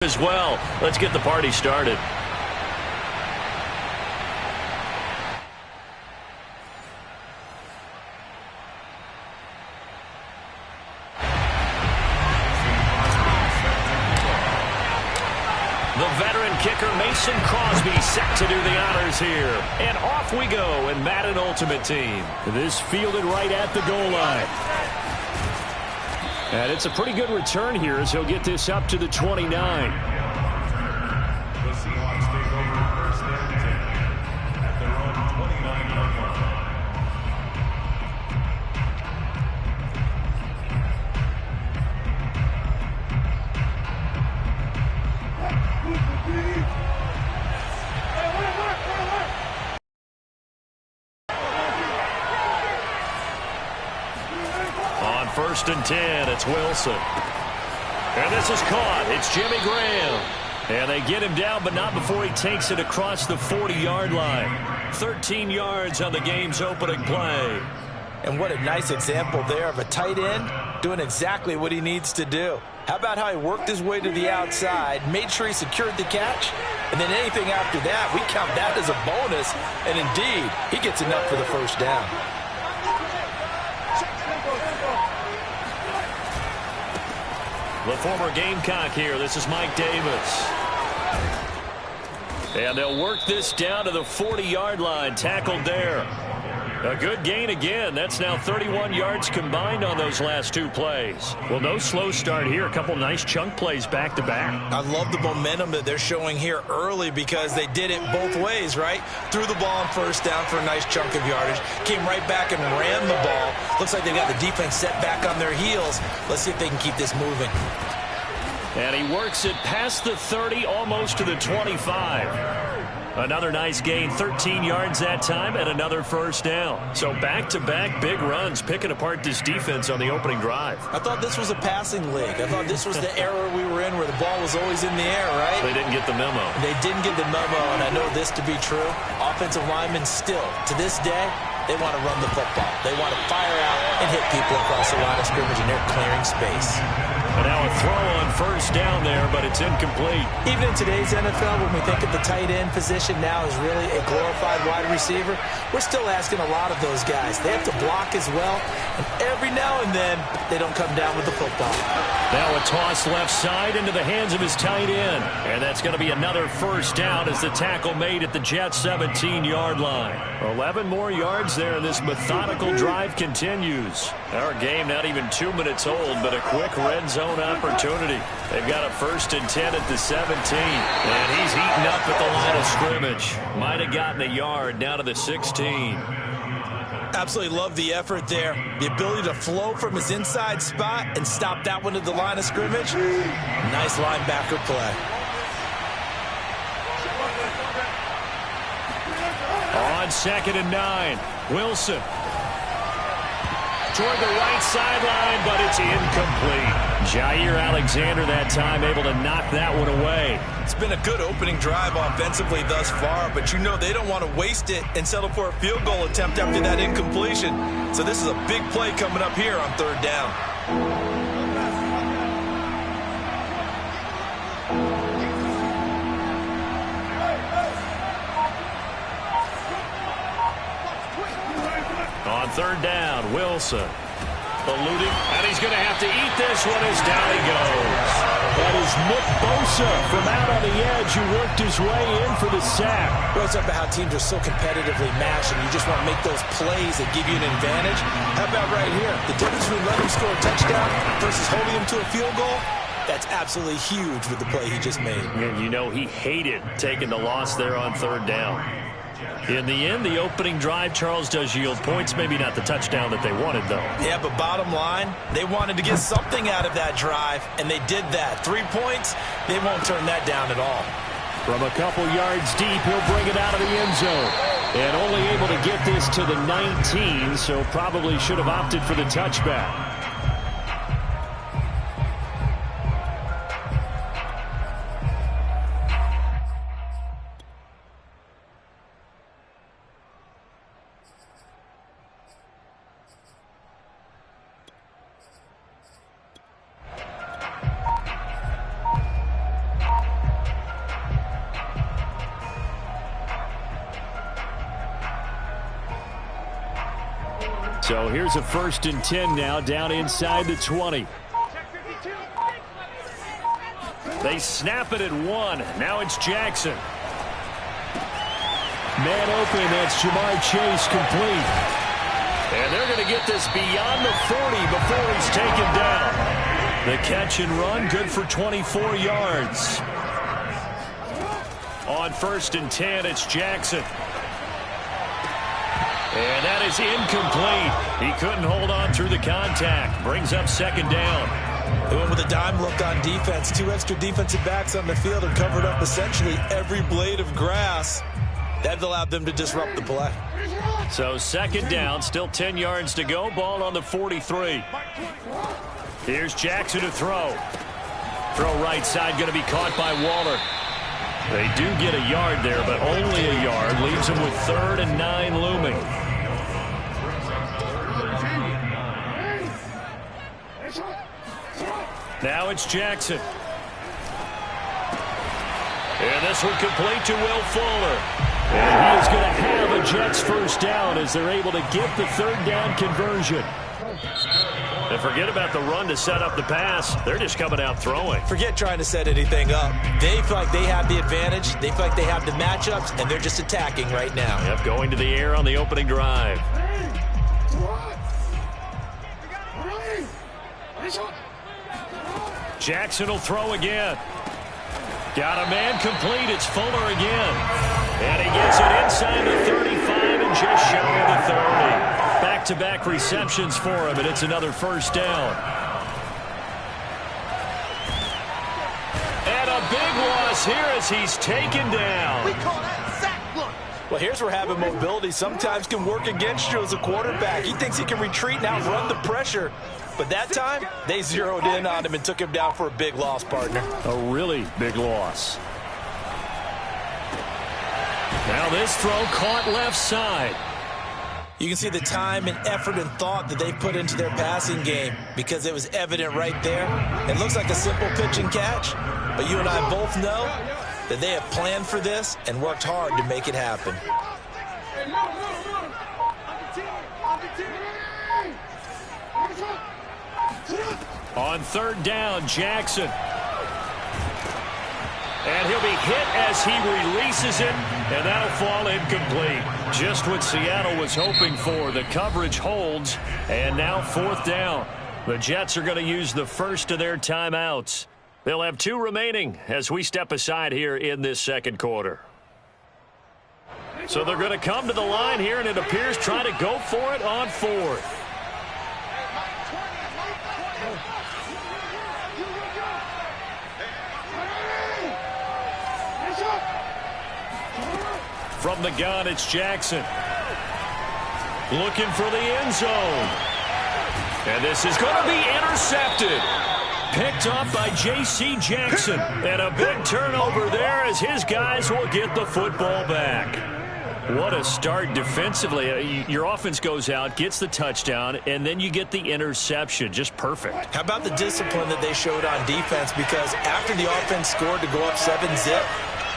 as well. Let's get the party started. The veteran kicker Mason Crosby set to do the honors here. And off we go in Madden Ultimate Team. This fielded right at the goal line. And it's a pretty good return here as he'll get this up to the 29. The Seahawks take over first and 10 at their own 29-yard line. On first and 10, it's Wilson. And this is caught. It's Jimmy Graham. And they get him down, but not before he takes it across the 40-yard line. 13 yards on the game's opening play. And what a nice example there of a tight end doing exactly what he needs to do. How about how he worked his way to the outside, made sure he secured the catch, and then anything after that, we count that as a bonus. And indeed, he gets enough for the first down. The former Gamecock here. This is Mike Davis. And they'll work this down to the 40-yard line. Tackled there. A good gain again. That's now 31 yards combined on those last two plays. Well, no slow start here. A couple nice chunk plays back-to-back. I love the momentum that they're showing here early because they did it both ways, right? Threw the ball on first down for a nice chunk of yardage. Came right back and ran the ball. Looks like they got the defense set back on their heels. Let's see if they can keep this moving. And he works it past the 30, almost to the 25. Another nice gain, 13 yards that time, and another first down. So back-to-back big runs, picking apart this defense on the opening drive. I thought this was a passing league. I thought this was the era we were in where the ball was always in the air, right? They didn't get the memo. They didn't get the memo, and I know this to be true. Offensive linemen still, to this day, they want to run the football. They want to fire out and hit people across the line of scrimmage, and they're clearing space. And now a throw on first down there, but it's incomplete. Even in today's NFL, when we think of the tight end position now as really a glorified wide receiver, we're still asking a lot of those guys. They have to block as well, and every now and then, they don't come down with the football. Now a toss left side into the hands of his tight end. And that's going to be another first down as the tackle made at the Jets' 17-yard line. 11 more yards there, and this methodical drive continues. Our game not even 2 minutes old, but a quick red zone opportunity. They've got a first and 10 at the 17. And he's eaten up at the line of scrimmage. Might have gotten a yard down to the 16. Absolutely love the effort there. The ability to flow from his inside spot and stop that one at the line of scrimmage. Nice linebacker play. On second and 9, Wilson. Toward the right sideline, but it's incomplete. Jair Alexander that time able to knock that one away. It's been a good opening drive offensively thus far, but you know they don't want to waste it and settle for a field goal attempt after that incompletion. So this is a big play coming up here on third down. On third down, Wilson. Eluding, and he's going to have to eat this one as down he goes. That is Nick Bosa from out on the edge who worked his way in for the sack. Well, it's up to how teams are so competitively matched, and you just want to make those plays that give you an advantage. How about right here? The difference between letting him score a touchdown versus holding him to a field goal, that's absolutely huge with the play he just made. And you know he hated taking the loss there on third down. In the end, the opening drive, Charles, does yield points. Maybe not the touchdown that they wanted, though. Yeah, but bottom line, they wanted to get something out of that drive, and they did that. 3 points, they won't turn that down at all. From a couple yards deep, he'll bring it out of the end zone. And only able to get this to the 19, so probably should have opted for the touchback. So here's a 1st and 10 now, down inside the 20. They snap it at 1. Now it's Jackson. Man open, that's Jamar Chase, complete. And they're going to get this beyond the 40 before he's taken down. The catch and run, good for 24 yards. On 1st and 10, it's Jackson. And that is incomplete. He couldn't hold on through the contact. Brings up 2nd down. They went with a dime look on defense. 2 extra defensive backs on the field and covered up essentially every blade of grass. That allowed them to disrupt the play. So 2nd down, still 10 yards to go. Ball on the 43. Here's Jackson to throw. Throw right side, going to be caught by Waller. They do get a yard there, but only a yard. Leaves them with 3rd and 9 looming. Now it's Jackson. And this one complete to Will Fuller. And he is going to have a Jets 1st down as they're able to get the 3rd down conversion. And forget about the run to set up the pass. They're just coming out throwing. Forget trying to set anything up. They feel like they have the advantage. They feel like they have the matchups, and they're just attacking right now. Yep, going to the air on the opening drive. Jackson will throw again. Got a man complete. It's Fuller again. And he gets it inside the 35 and just shy of the 30. Back-to-back receptions for him, and it's another 1st down. And a big loss here as he's taken down. We call that sack block. Well, here's where having mobility sometimes can work against you as a quarterback. He thinks he can retreat and outrun the pressure. But that time, they zeroed in on him and took him down for a big loss, partner. A really big loss. Now this throw caught left side. You can see the time and effort and thought that they put into their passing game because it was evident right there. It looks like a simple pitch and catch, but you and I both know that they have planned for this and worked hard to make it happen. On 3rd down, Jackson. And he'll be hit as he releases it, and that'll fall incomplete. Just what Seattle was hoping for. The coverage holds, and now 4th down. The Jets are going to use the first of their timeouts. They'll have 2 remaining as we step aside here in this 2nd quarter. So they're going to come to the line here, and it appears trying to go for it on 4th. From the gun, it's Jackson. Looking for the end zone. And this is going to be intercepted. Picked up by J.C. Jackson. And a big turnover there as his guys will get the football back. What a start defensively. Your offense goes out, gets the touchdown, and then you get the interception. Just perfect. How about the discipline that they showed on defense? Because after the offense scored to go up 7-zip,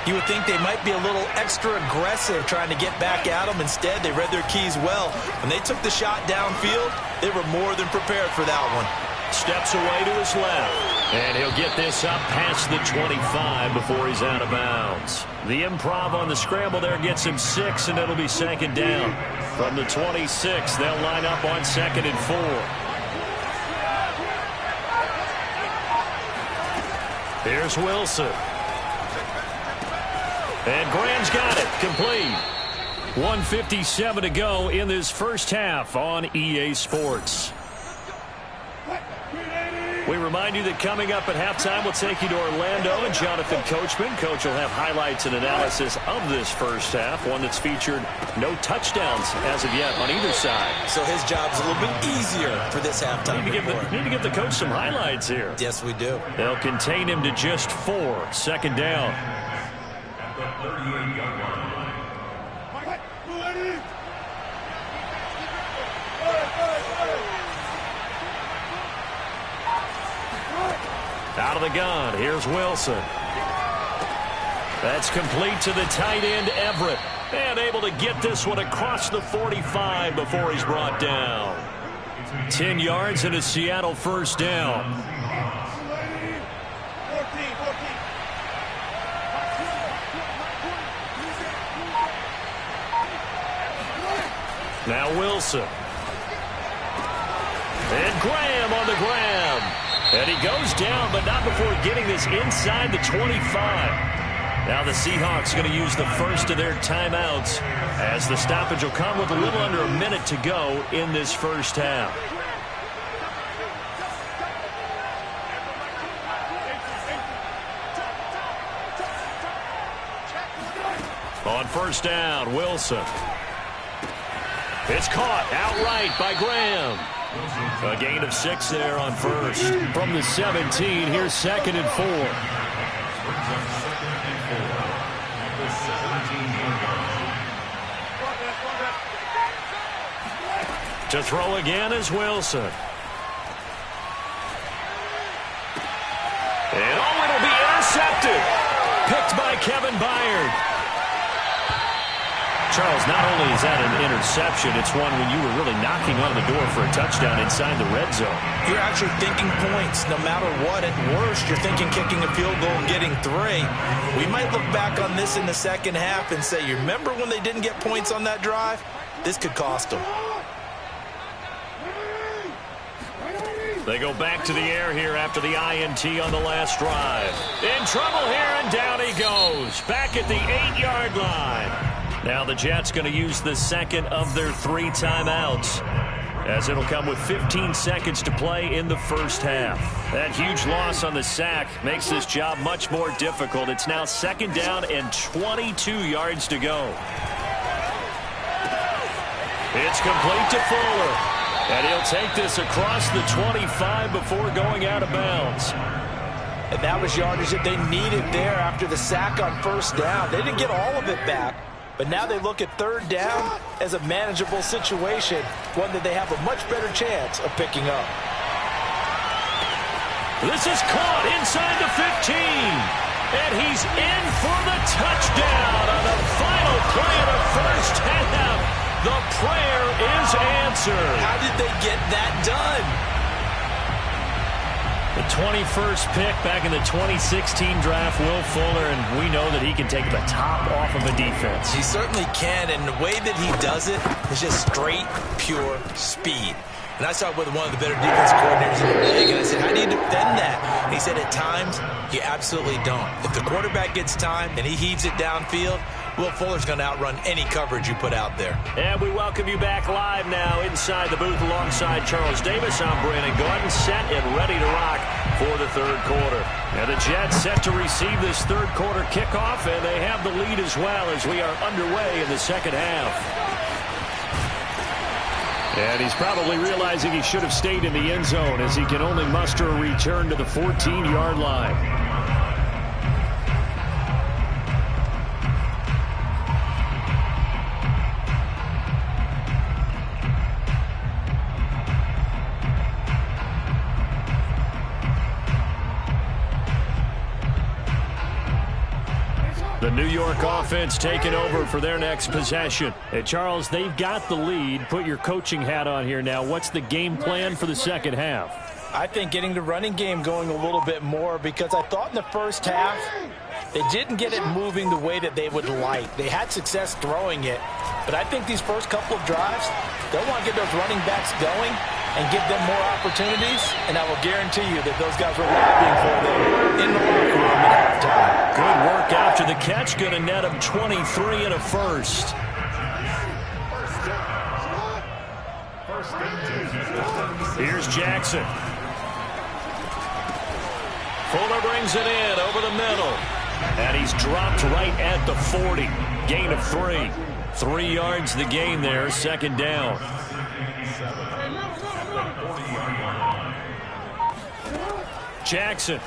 you would think they might be a little extra aggressive trying to get back at them. Instead, they read their keys well. When they took the shot downfield, they were more than prepared for that one. Steps away to his left. And he'll get this up past the 25 before he's out of bounds. The improv on the scramble there gets him 6, and it'll be 2nd down. From the 26, they'll line up on 2nd and 4. Here's Wilson. And Graham's got it. Complete. 1:57 to go in this 1st half on EA Sports. We remind you that coming up at halftime, we'll take you to Orlando and Jonathan Coachman. Coach will have highlights and analysis of this 1st half, one that's featured no touchdowns as of yet on either side. So his job's a little bit easier for this halftime. Need to give the coach some highlights here. Yes, we do. They'll contain him to just 4. 2nd down. Out of the gun, here's Wilson. That's complete to the tight end, Everett. And able to get this one across the 45 before he's brought down. 10 yards and a Seattle first down. Now Wilson. And Graham on the grab. And he goes down, but not before getting this inside the 25. Now the Seahawks going to use the first of their timeouts as the stoppage will come with a little under a minute to go in this first half. On first down, Wilson. It's caught outright by Graham. A gain of 6 there on first. From the 17, here's 2nd and 4. To throw again is Wilson. And it'll be intercepted. Picked by Kevin Byard. Charles, not only is that an interception, it's one when you were really knocking on the door for a touchdown inside the red zone. You're actually thinking points. No matter what, at worst, you're thinking kicking a field goal and getting 3. We might look back on this in the second half and say, you remember when they didn't get points on that drive? This could cost them. They go back to the air here after the INT on the last drive. In trouble here, and down he goes. Back at the 8-yard line. Now the Jets going to use the second of their 3 timeouts, as it'll come with 15 seconds to play in the first half. That huge loss on the sack makes this job much more difficult. It's now 2nd down and 22 yards to go. It's complete to Fuller, and he'll take this across the 25 before going out of bounds. And that was yardage that they needed there after the sack on first down. They didn't get all of it back. But now they look at 3rd down as a manageable situation, one that they have a much better chance of picking up. This is caught inside the 15. And he's in for the touchdown on the final play of the first half. The prayer is answered. How did they get that done? The 21st pick back in the 2016 draft, Will Fuller, and we know that he can take the top off of a defense. He certainly can, and the way that he does it is just straight, pure speed. And I saw it with one of the better defense coordinators in the league, and I said, how do you defend that? And he said, at times, you absolutely don't. If the quarterback gets time and he heaves it downfield, Will Fuller's going to outrun any coverage you put out there. And we welcome you back live now inside the booth alongside Charles Davis. I'm Brandon Gordon, set and ready to rock for the 3rd quarter. Now the Jets set to receive this 3rd quarter kickoff, and they have the lead as well as we are underway in the second half. And he's probably realizing he should have stayed in the end zone as he can only muster a return to the 14-yard line. The New York offense taking over for their next possession. Hey, Charles, they've got the lead. Put your coaching hat on here now. What's the game plan for the second half? I think getting the running game going a little bit more, because I thought in the first half they didn't get it moving the way that they would like. They had success throwing it, but I think these first couple of drives, they'll want to get those running backs going and give them more opportunities, and I will guarantee you that those guys were lobbying for them in the locker room at halftime. Good work after the catch. Going to net him 23 and a first. Here's Jackson. Fuller brings it in over the middle. And he's dropped right at the 40. Gain of 3. 3 yards the gain there, 2nd down. Jackson.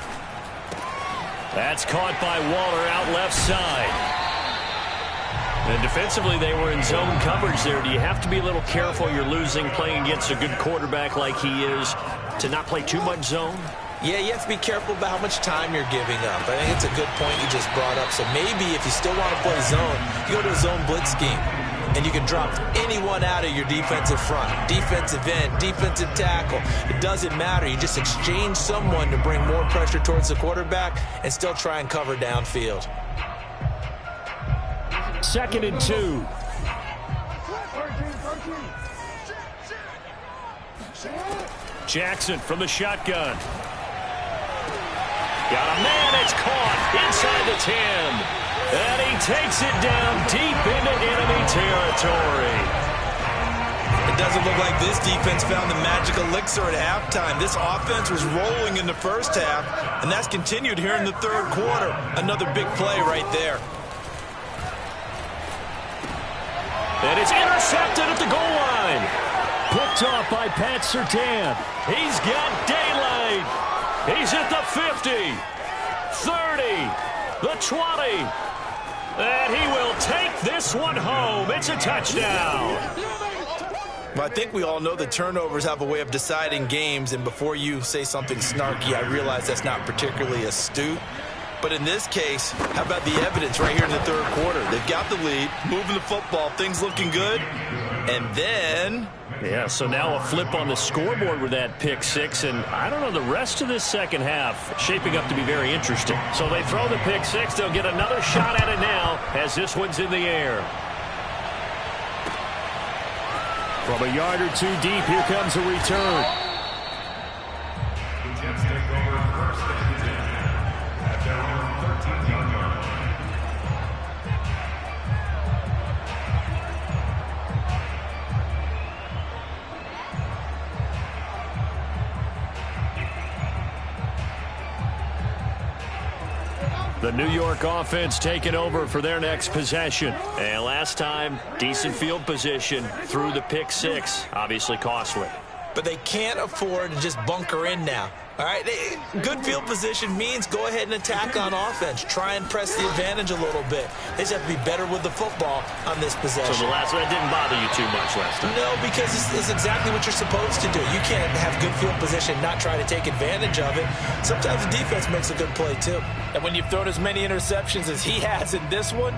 That's caught by Waller out left side. And defensively, they were in zone coverage there. Do you have to be a little careful? You're losing playing against a good quarterback like he is to not play too much zone? Yeah, you have to be careful about how much time you're giving up. I think it's a good point you just brought up. So maybe if you still want to play zone, you go to a zone blitz scheme. And you can drop anyone out of your defensive front. Defensive end, defensive tackle. It doesn't matter. You just exchange someone to bring more pressure towards the quarterback and still try and cover downfield. 2nd and 2. Jackson from the shotgun. Got a man, it's caught inside the 10. And he takes it down deep into enemy territory. It doesn't look like this defense found the magic elixir at halftime. This offense was rolling in the first half, and that's continued here in the third quarter. Another big play right there. And it's intercepted at the goal line. Picked off by Pat Surtain. He's got daylight. He's at the 50, 30, the 20. And he will take this one home. It's a touchdown. Well, I think we all know the turnovers have a way of deciding games, and before you say something snarky, I realize that's not particularly astute. But in this case, how about the evidence right here in the third quarter? They've got the lead, moving the football, things looking good, and then... Yeah, so now a flip on the scoreboard with that pick six, and I don't know, the rest of this second half shaping up to be very interesting. So they throw the pick six. They'll get another shot at it now as this one's in the air. From a yard or two deep, here comes a return. The Jets take over 1st and 10 at their own 13-yard line. The New York offense taking over for their next possession. And last time, decent field position through the pick six. Obviously costly. But they can't afford to just bunker in now. All right, good field position means go ahead and attack on offense. Try and press the advantage a little bit. They just have to be better with the football on this possession. So the last one didn't bother you too much last time? No, because it's exactly what you're supposed to do. You can't have good field position, not try to take advantage of it. Sometimes the defense makes a good play, too. And when you've thrown as many interceptions as he has in this one,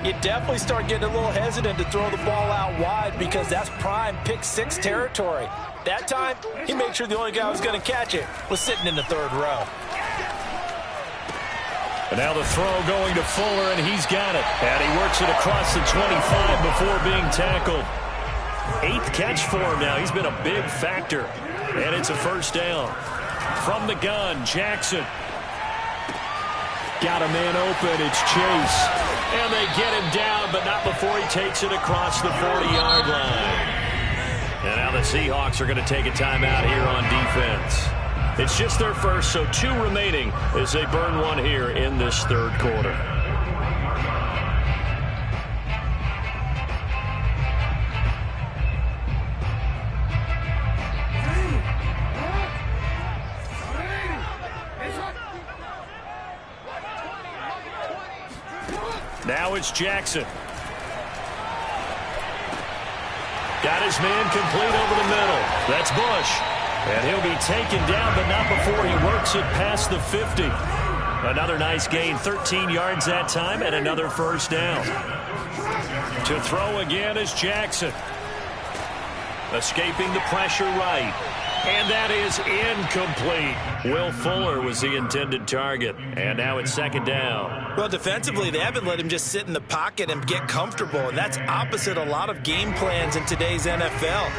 you definitely start getting a little hesitant to throw the ball out wide because that's prime pick six territory. That time, he made sure the only guy who was going to catch it was sitting in the third row. And now the throw going to Fuller, and he's got it. And he works it across the 25 before being tackled. 8th catch for him now. He's been a big factor. And it's a first down. From the gun, Jackson. Got a man open. It's Chase. And they get him down, but not before he takes it across the 40-yard line. And now the Seahawks are going to take a timeout here on defense. It's just their first, so 2 remaining as they burn one here in this third quarter. Now it's Jackson. Got his man complete over the middle. That's Bush. And he'll be taken down, but not before he works it past the 50. Another nice gain, 13 yards that time, and another first down. To throw again is Jackson. Escaping the pressure right. And that is incomplete. Will Fuller was the intended target. And now it's second down. Well, defensively, they haven't let him just sit in the pocket and get comfortable. And that's opposite a lot of game plans in today's NFL.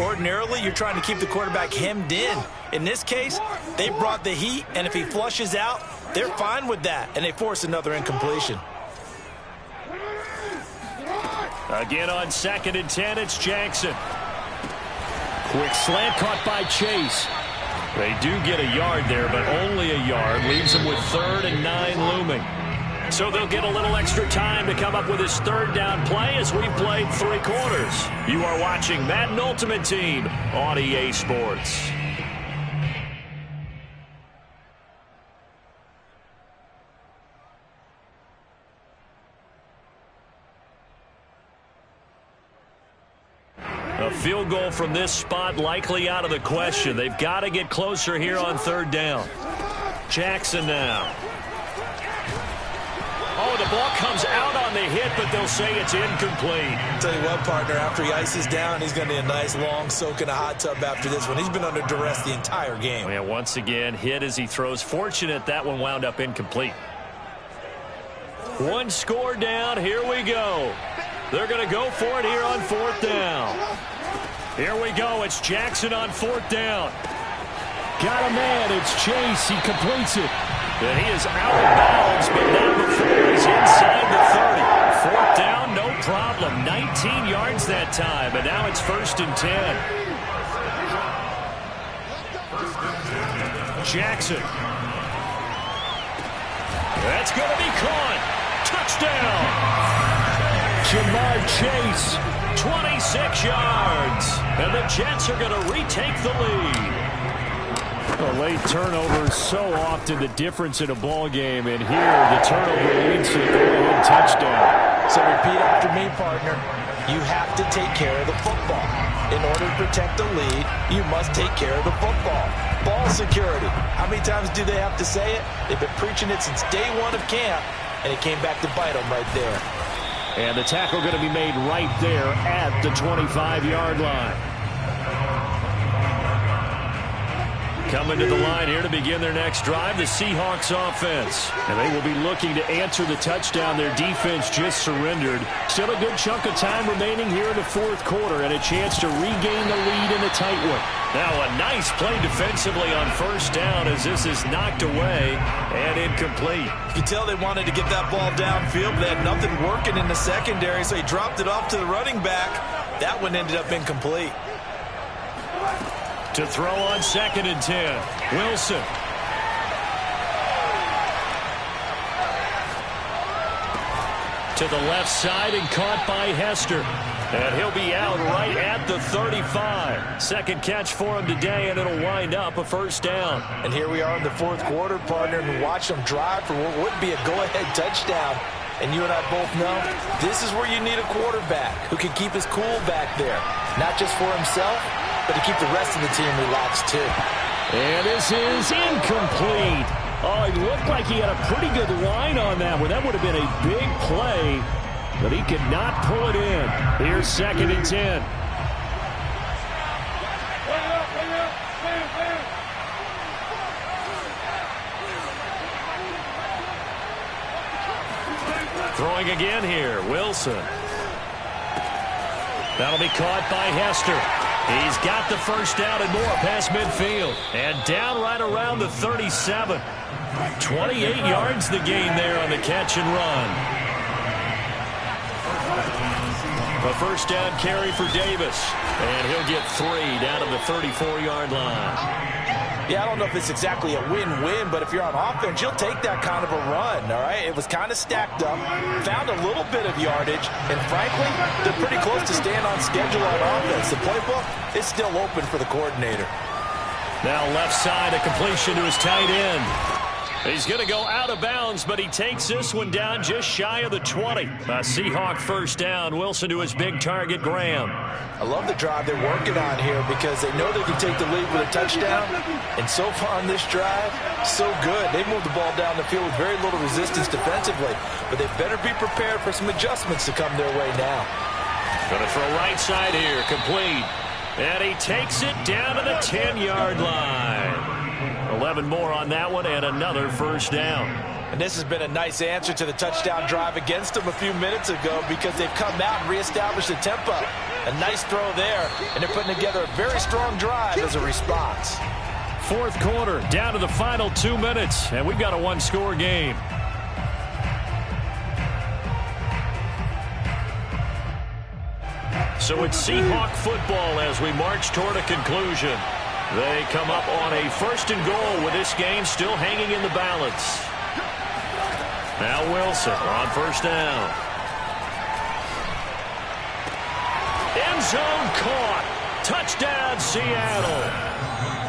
Ordinarily, you're trying to keep the quarterback hemmed in. In this case, they brought the heat, and if he flushes out, they're fine with that, and they force another incompletion. Again on 2nd and 10, it's Jackson. Quick slant caught by Chase. They do get a yard there, but only a yard. Leaves them with 3rd and 9 looming. So they'll get a little extra time to come up with his third down play as we played 3 quarters. You are watching Madden Ultimate Team on EA Sports. A field goal from this spot likely out of the question. They've got to get closer here on third down. Jackson now. Oh, the ball comes out on the hit, but they'll say it's incomplete. Tell you what, partner, after he ices down, he's going to need a nice long soak in a hot tub after this one. He's been under duress the entire game. Yeah, once again, hit as he throws. Fortunate that one wound up incomplete. One score down. Here we go. They're going to go for it here on fourth down. Here we go. It's Jackson on fourth down. Got a man. It's Chase. He completes it. And he is out of bounds, but not before he's inside the 30. Fourth down, no problem. 19 yards that time, and now it's 1st and 10. Jackson. That's going to be caught. Touchdown. Jamar Chase, 26 yards. And the Jets are going to retake the lead. A late turnover is so often the difference in a ball game, and here the turnover leads to a touchdown. So repeat after me, partner. You have to take care of the football. In order to protect the lead, you must take care of the football. Ball security. How many times do they have to say it? They've been preaching it since day one of camp, and it came back to bite them right there. And the tackle going to be made right there at the 25-yard line. Coming to the line here to begin their next drive, the Seahawks offense. And they will be looking to answer the touchdown their defense just surrendered. Still a good chunk of time remaining here in the fourth quarter and a chance to regain the lead in a tight one. Now a nice play defensively on first down as this is knocked away and incomplete. You can tell they wanted to get that ball downfield, but they had nothing working in the secondary, so he dropped it off to the running back. That one ended up incomplete. To throw on 2nd and 10. Wilson. To the left side and caught by Hester. And he'll be out right at the 35. Second catch for him today, and it'll wind up a first down. And here we are in the fourth quarter, partner, and watch them drive for what would be a go-ahead touchdown. And you and I both know this is where you need a quarterback who can keep his cool back there. Not just for himself, but to keep the rest of the team relaxed, too. And this is incomplete. Oh, it looked like he had a pretty good line on that one. That would have been a big play, but he could not pull it in. Here's 2nd and 10. Throwing again here, Wilson. That'll be caught by Hester. He's got the first down and more past midfield. And down right around the 37. 28 yards the gain there on the catch and run. A first down carry for Davis. And he'll get 3 down to the 34-yard line. Yeah, I don't know if it's exactly a win-win, but if you're on offense, you'll take that kind of a run, all right? It was kind of stacked up, found a little bit of yardage, and frankly, they're pretty close to staying on schedule on offense. The playbook is still open for the coordinator. Now left side, a completion to his tight end. He's going to go out of bounds, but he takes this one down just shy of the 20. A Seahawk first down. Wilson to his big target, Graham. I love the drive they're working on here because they know they can take the lead with a touchdown. And so far on this drive, so good. They moved the ball down the field with very little resistance defensively. But they better be prepared for some adjustments to come their way now. Going to throw right side here, complete. And he takes it down to the 10-yard line. 11 more on that one and another first down. And this has been a nice answer to the touchdown drive against them a few minutes ago because they've come out and reestablished the tempo. A nice throw there, and they're putting together a very strong drive as a response. Fourth quarter, down to the final 2 minutes, and we've got a one-score game. So it's Seahawk football as we march toward a conclusion. They come up on a 1st and goal with this game still hanging in the balance. Now Wilson on first down. End zone caught. Touchdown, Seattle.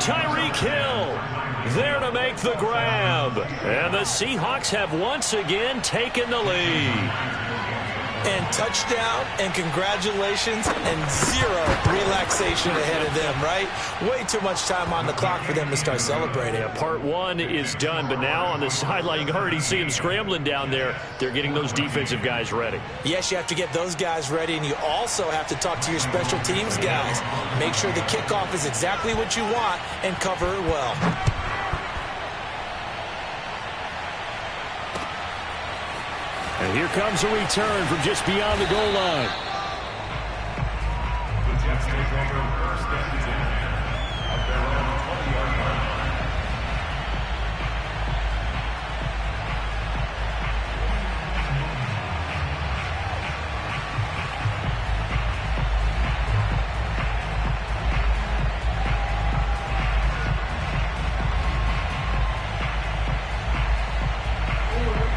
Tyreek Hill there to make the grab. And the Seahawks have once again taken the lead. And touchdown, and congratulations, and zero relaxation ahead of them, right? Way too much time on the clock for them to start celebrating. Yeah, part one is done, but now on the sideline, you already see them scrambling down there. They're getting those defensive guys ready. Yes, you have to get those guys ready, and you also have to talk to your special teams guys. Make sure the kickoff is exactly what you want and cover it well. And here comes a return from just beyond the goal line. The Jets take over first and 10 at their own 20-yard line.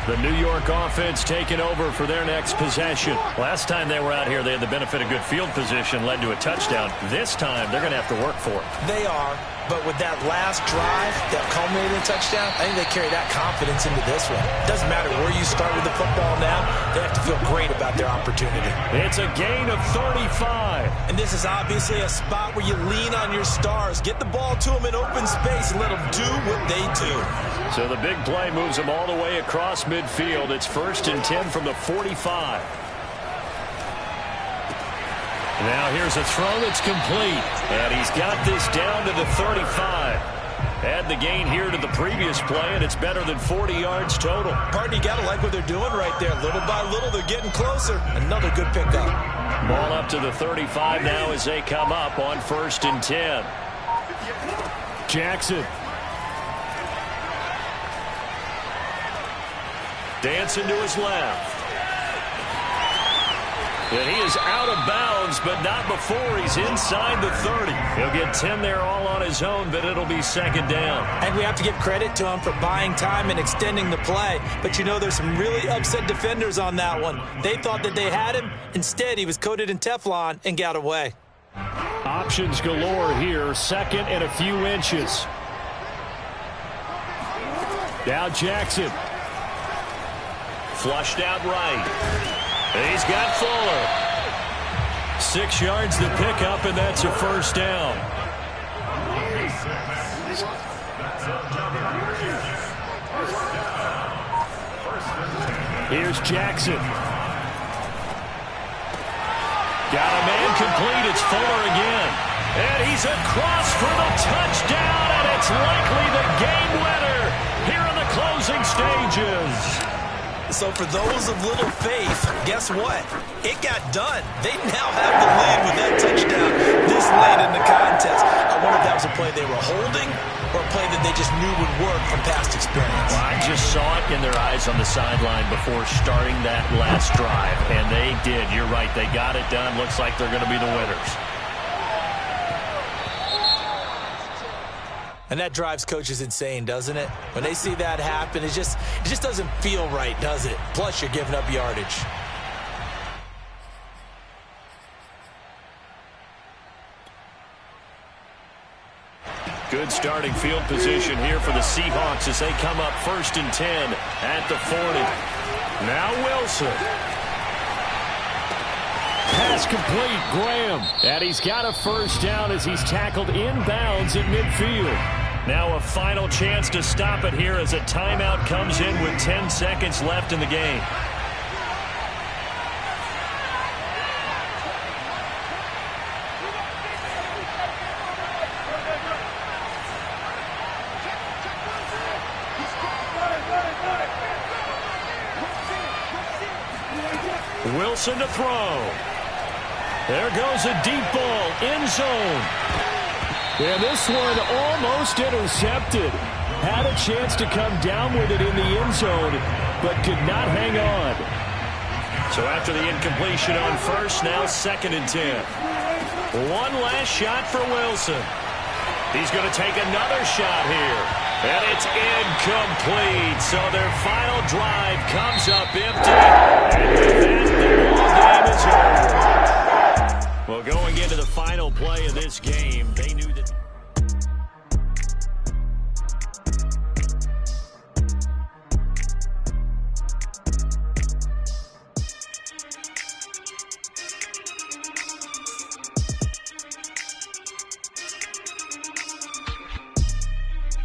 The New York offense taking over for their next possession. Last time they were out here, they had the benefit of good field position, led to a touchdown. This time, they're going to have to work for it. They are, but with that last drive that culminated in a touchdown, I think they carry that confidence into this one. Doesn't matter where you start with the football now, they have to feel great about their opportunity. It's a gain of 35. And this is obviously a spot where you lean on your stars. Get the ball to them in open space and let them do what they do. So the big play moves them all the way across midfield. It's 1st and 10 from the 45. Now here's a throw that's complete. And he's got this down to the 35. Add the gain here to the previous play, and it's better than 40 yards total. Partner, you got to like what they're doing right there. Little by little, they're getting closer. Another good pickup. Ball up to the 35 now as they come up on 1st and 10. Jackson. Dancing to his left. And he is out of bounds, but not before he's inside the 30. He'll get 10 there all on his own, but it'll be 2nd down. And we have to give credit to him for buying time and extending the play. But you know, there's some really upset defenders on that one. They thought that they had him. Instead, he was coated in Teflon and got away. Options galore here. 2nd and a few inches. Now Jackson. Flushed out right. He's got Fuller. 6 yards to pick up, and that's a 1st down. Here's Jackson. Got a man complete. It's Fuller again. And he's across for the touchdown, and it's likely the game winner here in the closing stages. So for those of little faith, guess what? It got done. They now have the lead with that touchdown this late in the contest. I wonder if that was a play they were holding or a play that they just knew would work from past experience. Well, I just saw it in their eyes on the sideline before starting that last drive, and they did. You're right. They got it done. Looks like they're going to be the winners. And that drives coaches insane, doesn't it? When they see that happen, it just doesn't feel right, does it? Plus, you're giving up yardage. Good starting field position here for the Seahawks as they come up 1st and 10 at the 40. Now Wilson. Pass complete, Graham. And he's got a 1st down as he's tackled inbounds at midfield. Now a final chance to stop it here as a timeout comes in with 10 seconds left in the game. Wilson to throw. There goes a deep ball, end zone. And this one almost intercepted. Had a chance to come down with it in the end zone, but could not hang on. So after the incompletion on 1st, now 2nd and 10. One last shot for Wilson. He's going to take another shot here. And it's incomplete. So their final drive comes up empty. And with that, the ball game is over. Well, going into the final play of this game, they knew that...